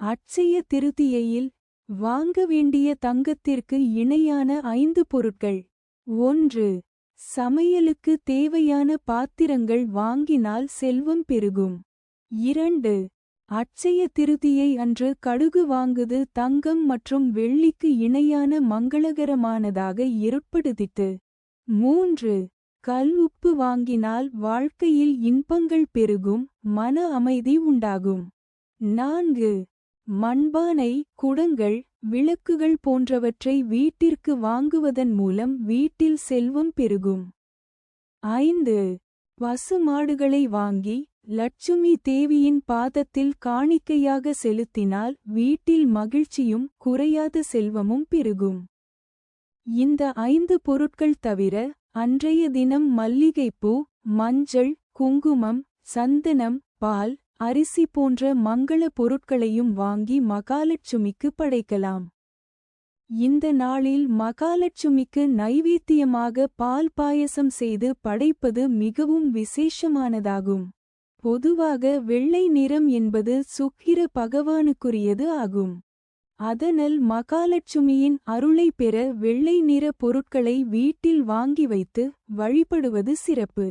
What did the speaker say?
அட்சய திருதியையில் வாங்க வேண்டிய தங்கத்திற்கு இணையான 5 பொருட்கள். 1. சமையலுக்கு தேவையான பாத்திரங்கள் வாங்கினால் செல்வம் பெருகும். 2. அட்சய திருதியை அன்று கடுகு வாங்குது தங்கம் மற்றும் வெள்ளிக்கு இணையான மங்களகரமானதாக ஏற்படுத்திட்டு. 3. கல் உப்பு வாங்கினால் வாழ்க்கையில் இன்பங்கள் பெருகும், மன அமைதி உண்டாகும். 4. மண்பானை, குடங்கள், விளக்குகள் போன்றவற்றை வீட்டிற்கு வாங்குவதன் மூலம் வீட்டில் செல்வம் பெருகும். 5. பசு மாடுகளை வாங்கி லட்சுமி தேவியின் பாதத்தில் காணிக்கையாக செலுத்தினால் வீட்டில் மகிழ்ச்சியும் குறையாத செல்வமும் பெருகும். இந்த 5 பொருட்கள் தவிர அன்றைய தினம் மல்லிகைப்பூ, மஞ்சள், குங்குமம், சந்தனம், பால், அரிசி போன்ற மங்கள பொருட்களையும் வாங்கி மகாலட்சுமிக்கு படைக்கலாம். இந்த நாளில் மகாலட்சுமிக்கு நைவேத்தியமாக பால் பாயசம் செய்து படைப்பது மிகவும் விசேஷமானதாகும். பொதுவாக வெள்ளை நிறம் என்பது சுக்கிர பகவானுக்குரியது ஆகும். அதனால் மகாலட்சுமியின் அருளை பெற வெள்ளை நிற பொருட்களை வீட்டில் வாங்கி வைத்து வழிபடுவது சிறப்பு.